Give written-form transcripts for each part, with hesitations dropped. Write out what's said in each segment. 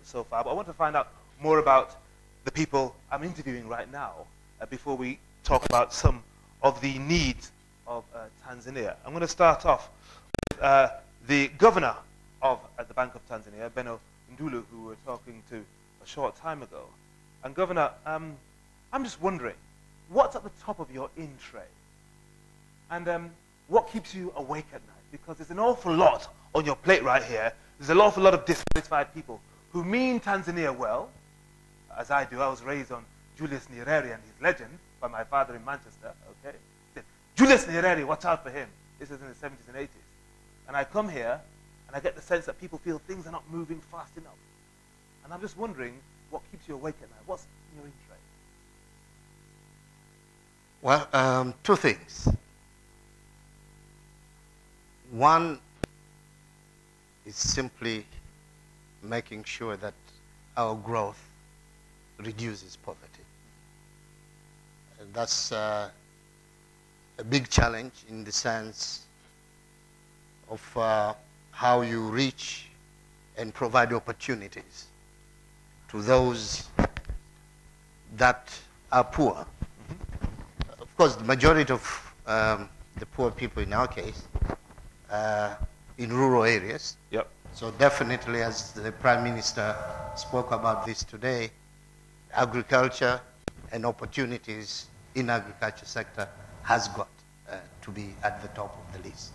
so far, but I want to find out more about the people I'm interviewing right now before we talk about some of the needs of Tanzania. I'm going to start off with the governor of the Bank of Tanzania, Beno Ndulu, who we were talking to a short time ago. And Governor, I'm just wondering, what's at the top of your in tray? And what keeps you awake at night? Because there's an awful lot on your plate right here. There's an awful lot of dissatisfied people who mean Tanzania well, as I do. I was raised on Julius Nyerere and his legend by my father in Manchester, okay? Julius Nyerere, watch out for him. This is in the 70s and 80s. And I come here, and I get the sense that people feel things are not moving fast enough. And I'm just wondering what keeps you awake at night. What's in your in tray? Well, two things. One is simply making sure that our growth reduces poverty. And that's a big challenge in the sense of how you reach and provide opportunities to those that are poor. Mm-hmm. Of course, the majority of the poor people in our case in rural areas. Yep. So definitely, as the Prime Minister spoke about this today, agriculture and opportunities in agriculture sector has got to be at the top of the list.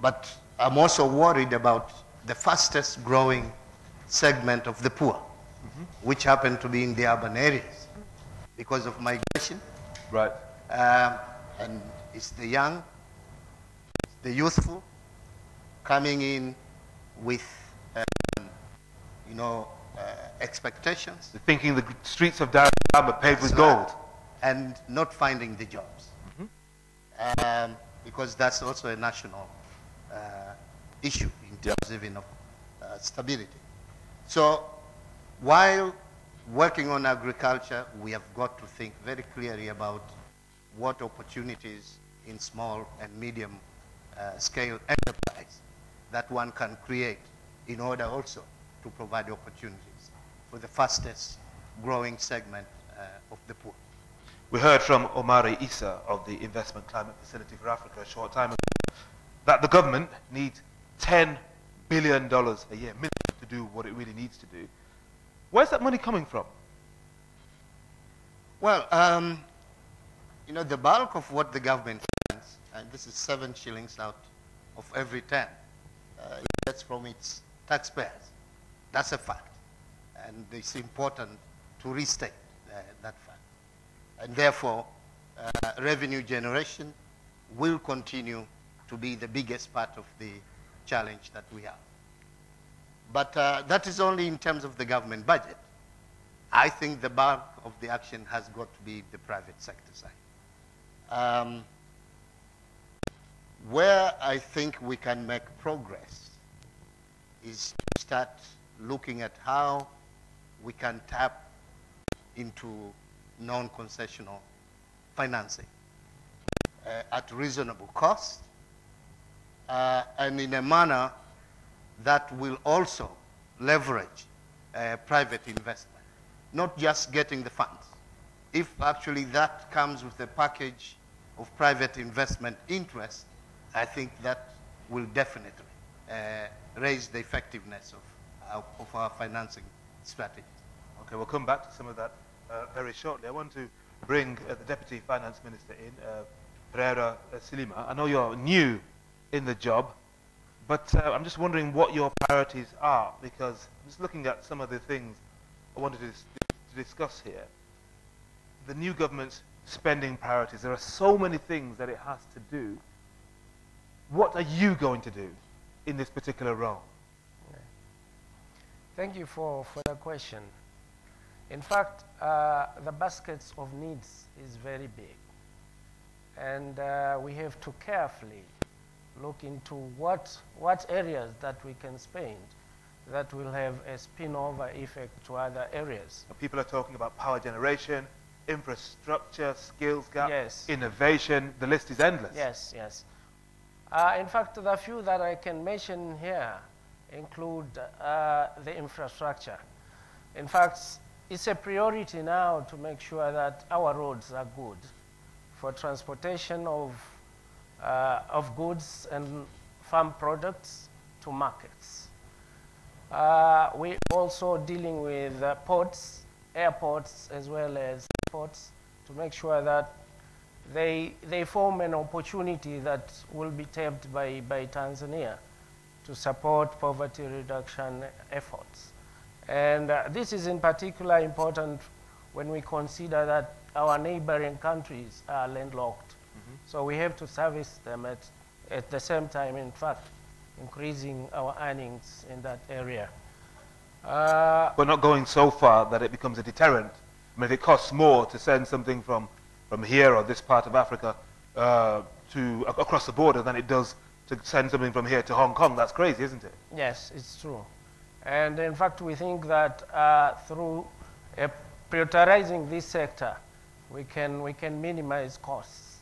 But I'm also worried about the fastest growing segment of the poor, mm-hmm. which happen to be in the urban areas because of migration. Right. And it's the young, it's the youthful coming in with, expectations. They're thinking the streets of Dar es Salaam are paved with gold. And not finding the jobs. Mm-hmm. Because that's also a national issue in terms even of stability. So while working on agriculture, we have got to think very clearly about what opportunities in small and medium scale enterprise that one can create in order also to provide opportunities for the fastest growing segment of the poor. We heard from Omari Issa of the Investment Climate Facility for Africa a short time ago that the government needs $10 billion a year minimum to do what it really needs to do. Where's that money coming from? Well, the bulk of what the government spends, and this is 7 shillings out of every 10, it gets from its taxpayers. That's a fact. And it's important to restate that fact. And therefore, revenue generation will continue to be the biggest part of the challenge that we have. But that is only in terms of the government budget. I think the bulk of the action has got to be the private sector side. Where I think we can make progress is to start looking at how we can tap into non-concessional financing at reasonable cost and in a manner that will also leverage private investment, not just getting the funds. If actually that comes with a package of private investment interest, I think that will definitely raise the effectiveness of our financing strategy. Okay, we'll come back to some of that very shortly. I want to bring the Deputy Finance Minister in, Pereira Silima. I know you're new in the job, but I'm just wondering what your priorities are, because I'm just looking at some of the things I wanted to discuss here. The new government's spending priorities. There are so many things that it has to do. What are you going to do in this particular role? Okay. Thank you for the question. In fact, the baskets of needs is very big. And we have to carefully look into what areas that we can spend that will have a spin-over effect to other areas. People are talking about power generation, infrastructure, skills gap, yes. Innovation. The list is endless. Yes, yes. In fact, the few that I can mention here include the infrastructure. In fact, it's a priority now to make sure that our roads are good for transportation of goods and farm products to markets. We're also dealing with ports, airports, as well as ports, to make sure that they form an opportunity that will be tapped by Tanzania to support poverty reduction efforts. And this is in particular important when we consider that our neighboring countries are landlocked. Mm-hmm. So we have to service them at the same time, in fact, increasing our earnings in that area. But not going so far that it becomes a deterrent. I mean, if it costs more to send something from here or this part of Africa to across the border than it does to send something from here to Hong Kong, that's crazy, isn't it? Yes, it's true. And in fact, we think that through prioritizing this sector, we can minimize costs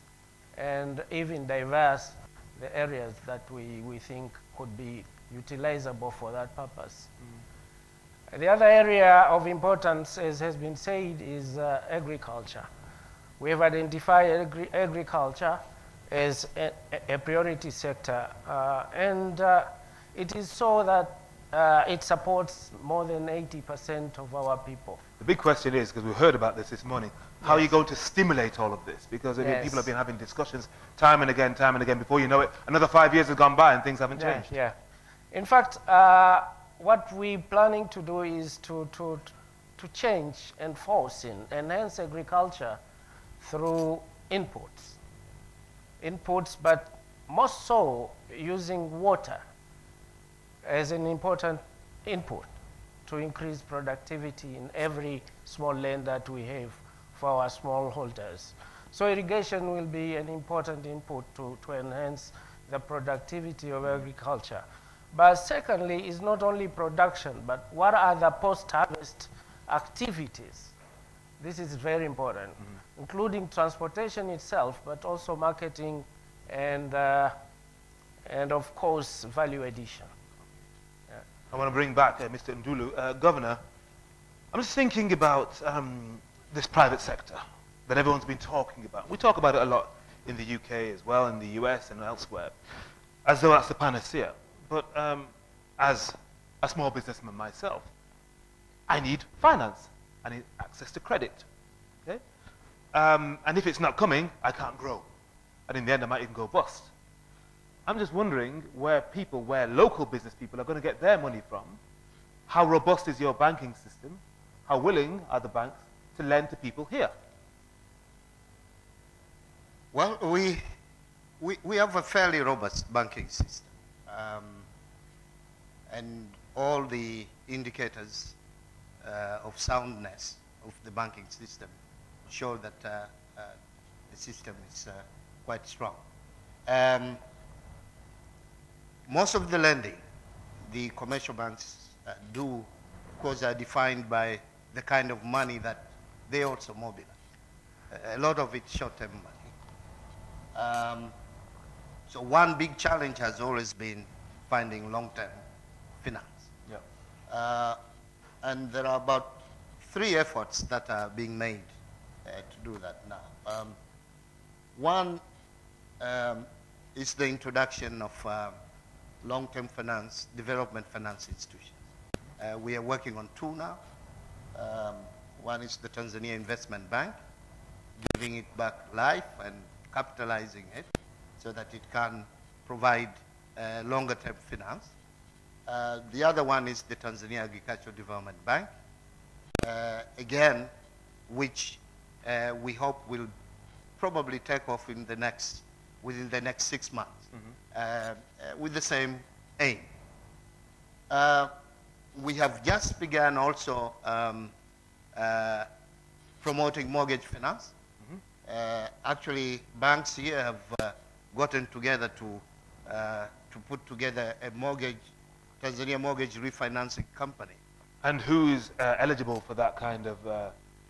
and even diverse the areas that we think could be utilizable for that purpose. Mm. The other area of importance, as has been said, is agriculture. We have identified agriculture as a priority sector, and it is so that it supports more than 80% of our people. The big question is, because we heard about this morning, how are you going to stimulate all of this? Because people have been having discussions time and again, before you know it, another 5 years has gone by and things haven't changed. Yeah. In fact, what we're planning to do is to change and force enhance agriculture through inputs, but most so using water as an important input to increase productivity in every small land that we have for our smallholders. So irrigation will be an important input to enhance the productivity of agriculture. But secondly, is not only production, but what are the post-harvest activities? This is very important, including transportation itself, but also marketing and of course, value addition. I want to bring back Mr. Ndulu. Governor, I'm just thinking about this private sector that everyone's been talking about. We talk about it a lot in the UK as well, in the US and elsewhere, as though that's the panacea. But as a small businessman myself, I need finance. I need access to credit. Okay? And if it's not coming, I can't grow. And in the end, I might even go bust. I'm just wondering where local business people are going to get their money from. How robust is your banking system? How willing are the banks to lend to people here? Well, we have a fairly robust banking system. And all the indicators of soundness of the banking system show that the system is quite strong. Most of the lending the commercial banks do, of course, are defined by the kind of money that they also mobilize. A lot of it's short-term money. So one big challenge has always been finding long-term finance. Yeah. And there are about 3 efforts that are being made to do that now. One is the introduction of long-term finance, development finance institutions. We are working on 2 now. One is the Tanzania Investment Bank, giving it back life and capitalizing it so that it can provide longer-term finance. The other one is the Tanzania Agricultural Development Bank, again, which we hope will probably take off within the next 6 months, with the same aim. We have just begun also promoting mortgage finance. Actually, banks here have gotten together to put together a Tanzania mortgage refinancing company. And who is eligible for that kind of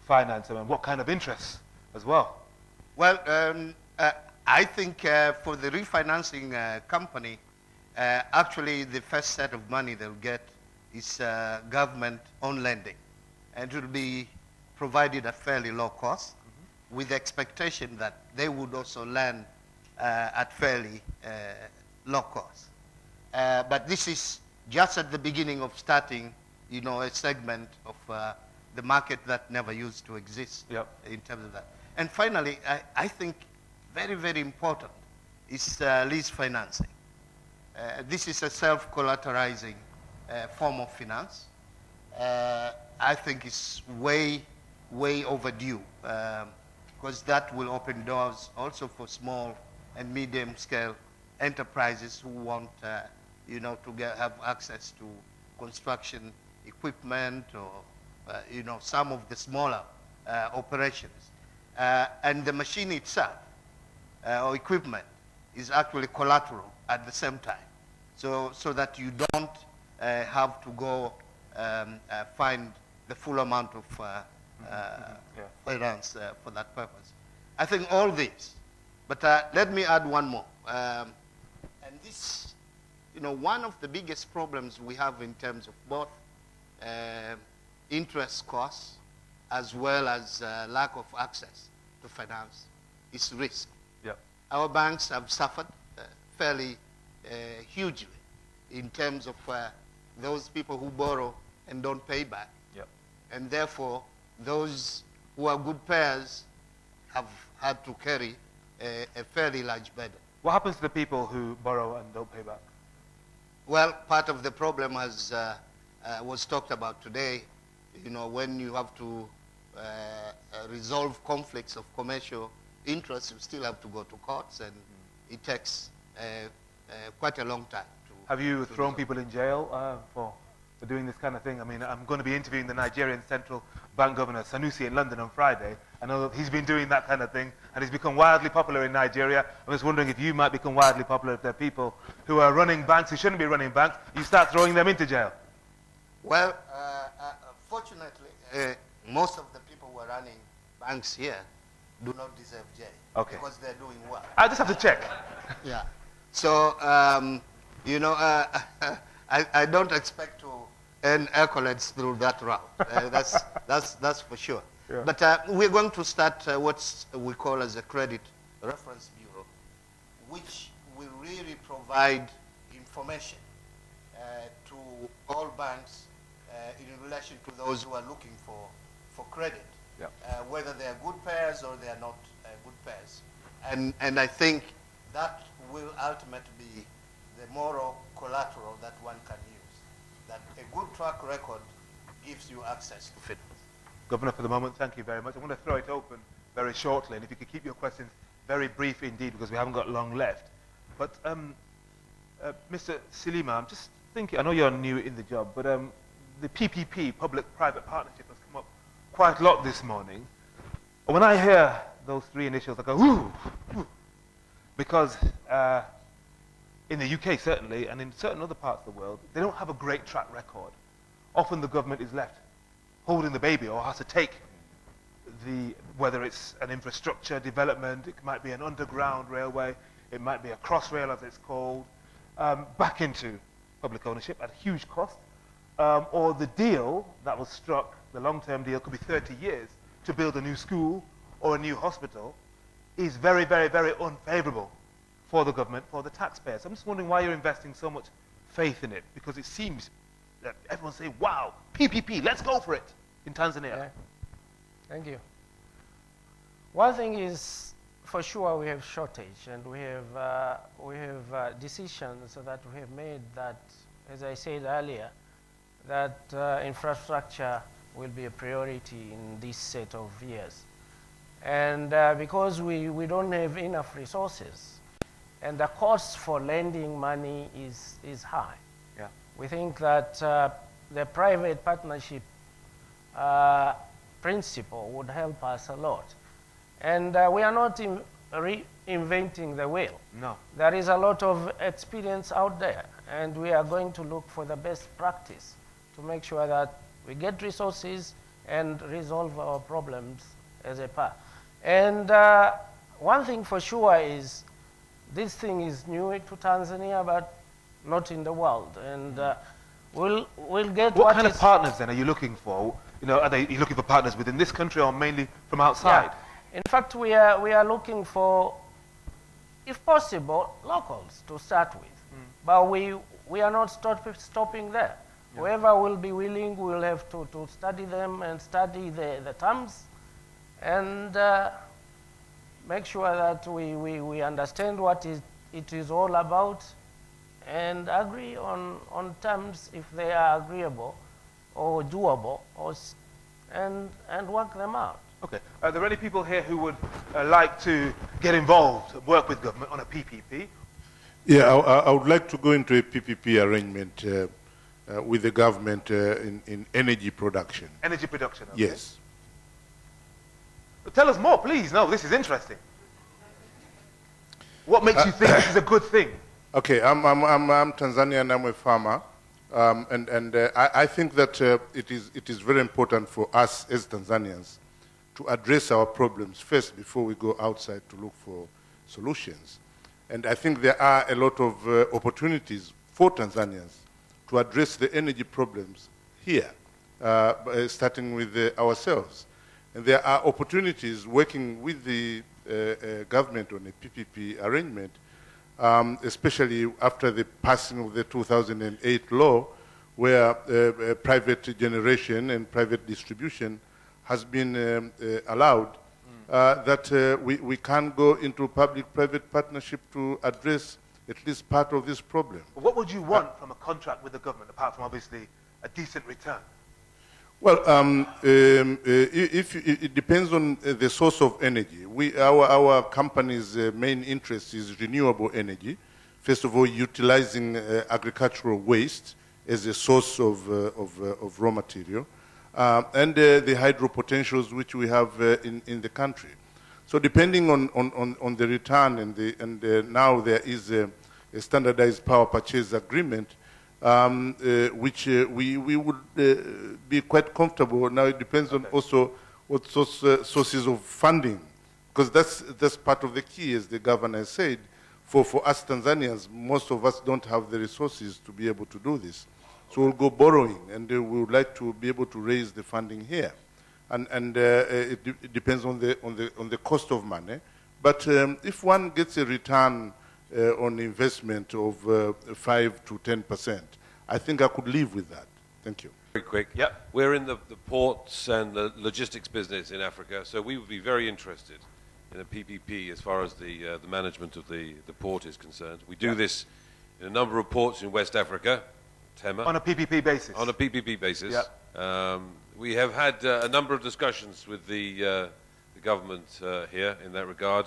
finance, and what kind of interest as well? Well, I think for the refinancing company, Actually, the first set of money they'll get is government-owned lending, and it will be provided at fairly low cost, with the expectation that they would also lend at fairly low cost. But this is just at the beginning of starting, you know, a segment of the market that never used to exist. Yep. In terms of that. And finally, I think very, very important is lease financing. This is a self-collateralizing form of finance. I think it's way, way overdue, because that will open doors also for small and medium-scale enterprises who want, you know, to have access to construction equipment or, you know, some of the smaller operations. And the machine itself or equipment is actually collateral at the same time, so that you don't have to go find the full amount of finance for that purpose. I think all this, but let me add one more. And this, you know, one of the biggest problems we have in terms of both interest costs as well as lack of access to finance is risk. Yep. Our banks have suffered fairly hugely in terms of those people who borrow and don't pay back. Yep. And therefore, those who are good payers have had to carry a fairly large burden. What happens to the people who borrow and don't pay back? Well, part of the problem has, was talked about today. You know, when you have to resolve conflicts of commercial interest, you still have to go to courts, and it takes quite a long time. Have you thrown people in jail for doing this kind of thing? I mean, I'm going to be interviewing the Nigerian Central Bank Governor, Sanusi, in London on Friday. I know that he's been doing that kind of thing, and he's become wildly popular in Nigeria. I was wondering if you might become wildly popular if there are people who are running banks who shouldn't be running banks. You start throwing them into jail. Well, fortunately, most of the people who are running banks here do not deserve jail. Okay. Because they're doing well. I just have to check. Yeah. So, you know, I don't expect to earn accolades through that route. That's for sure. Yeah. But we're going to start what we call as a credit reference bureau, which will really provide information to all banks in relation to those who are looking for credit, Yep. whether they are good payers or they are not good payers. And I think that will ultimately be the moral collateral that one can use. That a good track record gives you access to finance. Governor, for the moment, thank you very much. I'm going to throw it open very shortly, and if you could keep your questions very brief indeed, because we haven't got long left. But Mr. Silima, I'm just thinking, I know you're new in the job, but the PPP, public-private partnership, has come up quite a lot this morning. When I hear those three initials, I go, ooh, ooh, because in the UK certainly, and in certain other parts of the world, they don't have a great track record. Often the government is left holding the baby, or has to take whether it's an infrastructure development, it might be an underground railway, it might be a crossrail as it's called, back into public ownership at a huge cost, or the deal that was struck, the long-term deal, could be 30 years to build a new school or a new hospital, is very, very, very unfavorable for the government, for the taxpayers. I'm just wondering why you're investing so much faith in it, because it seems that everyone's saying, wow, PPP, let's go for it in Tanzania. Yeah. Thank you. One thing is, for sure, we have shortage, and we have decisions that we have made that, as I said earlier, that infrastructure will be a priority in this set of years. And because we don't have enough resources, and the cost for lending money is high. Yeah. We think that the private partnership principle would help us a lot. And we are not reinventing the wheel. No. There is a lot of experience out there, and we are going to look for the best practice to make sure that we get resources and resolve our problems as a pair. And one thing for sure is this thing is new to Tanzania, but not in the world. And we'll get what kind of partners then are you looking for? You know, are you looking for partners within this country or mainly from outside? Yeah. In fact, we are looking for, if possible, locals to start with. But we are not stopping there. Yeah. Whoever will be willing, we'll have to study them and study the terms and make sure that we understand what it is all about and agree on terms if they are agreeable or doable, and work them out. Okay. Are there any people here who would like to get involved, work with government on a PPP? Yeah, I would like to go into a PPP arrangement with the government in energy production. Energy production, okay. Yes. But tell us more, please. No, this is interesting. What makes you think this is a good thing? Okay, I'm Tanzanian, I'm a farmer. I think that it is very important for us as Tanzanians to address our problems first before we go outside to look for solutions. And I think there are a lot of opportunities for Tanzanians to address the energy problems here, starting with ourselves. And there are opportunities working with the government on a PPP arrangement, especially after the passing of the 2008 law, where private generation and private distribution has been allowed. That we can go into public-private partnership to address at least part of this problem. What would you want from a contract with the government, apart from obviously a decent return? Well, it depends on the source of energy. Our company's main interest is renewable energy. First of all, utilizing agricultural waste as a source of raw material. And the hydro potentials which we have in the country. So depending on the return and now there is a standardized power purchase agreement, which we would be quite comfortable. Now it depends on also what sources of funding, because that's part of the key, as the governor said. For us Tanzanians, most of us don't have the resources to be able to do this. So we'll go borrowing, and we would like to be able to raise the funding here, and it depends on the cost of money. But if one gets a return on investment of 5 to 10%, I think I could live with that. Thank you. Very quick. Yep. We're in the ports and the logistics business in Africa, so we would be very interested in a PPP as far as the management of the port is concerned. We do this in a number of ports in West Africa. Tema. On a PPP basis? On a PPP basis. Yep. We have had a number of discussions with the government here in that regard.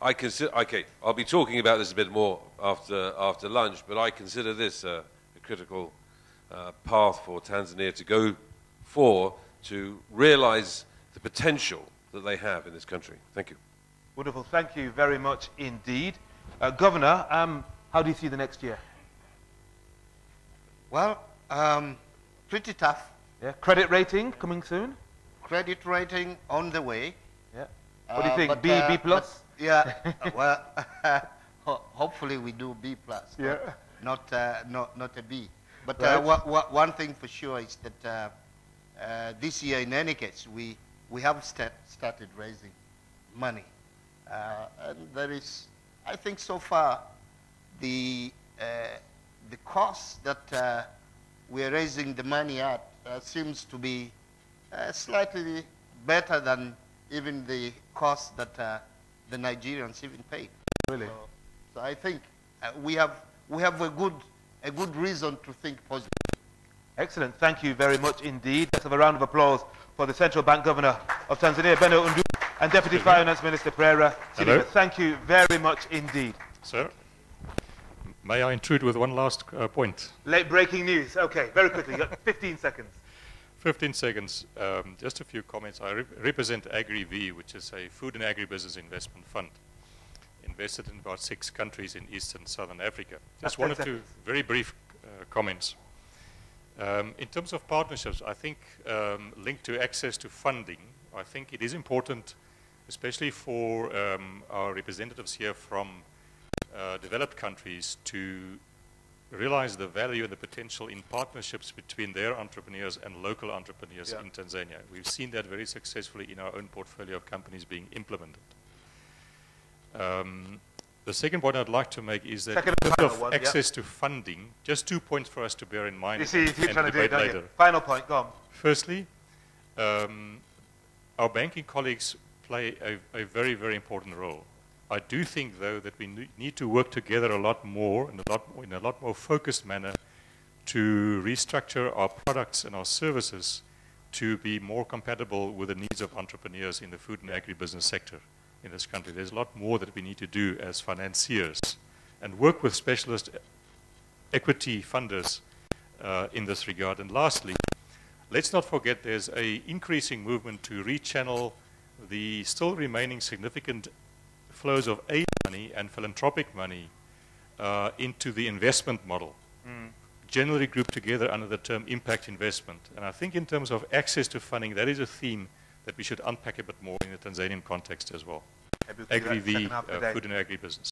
Okay, I'll be talking about this a bit more after lunch, but I consider this a critical path for Tanzania to go for to realize the potential that they have in this country. Thank you. Wonderful. Thank you very much indeed. Governor, how do you see the next year? Well, pretty tough. Yeah. Credit rating coming soon? Credit rating on the way. Yeah. What do you think? B plus? Yeah. Well, hopefully we do B plus. Yeah. Not a B. But right. One thing for sure is that this year, in any case, we have started raising money, and there is, I think, so far the cost that we are raising the money at seems to be slightly better than even the cost that the Nigerians even paid. Really? So I think we have a good reason to think positive. Excellent. Thank you very much indeed. Let's have a round of applause for the Central Bank Governor of Tanzania, Benno Undu, and Deputy Finance Minister Pereira. Hello. Thank you very much indeed. Sir, may I intrude with one last point? Late breaking news. Okay, very quickly. You got 15 seconds. 15 seconds. Just a few comments. I represent AgriV, which is a food and agribusiness investment fund, invested in about 6 countries in East and Southern Africa. Just one or two very brief comments. In terms of partnerships, I think linked to access to funding, I think it is important, especially for our representatives here from developed countries, to realize the value and the potential in partnerships between their entrepreneurs and local entrepreneurs in Tanzania. We've seen that very successfully in our own portfolio of companies being implemented. The second point I'd like to make is that in terms of access to funding, just 2 points for us to bear in mind. You see, you keep and trying to do it, debate don't later. you? Final point, go on. Firstly, our banking colleagues play a very, very important role. I do think, though, that we need to work together a lot more, in a lot more focused manner, to restructure our products and our services to be more compatible with the needs of entrepreneurs in the food and agribusiness sector in this country. There's a lot more that we need to do as financiers and work with specialist equity funders in this regard. And lastly, let's not forget there's an increasing movement to rechannel the still remaining significant flows of aid money and philanthropic money into the investment model, generally grouped together under the term impact investment. And I think in terms of access to funding, that is a theme that we should unpack a bit more in the Tanzanian context as well. Agri-V, food and agribusiness.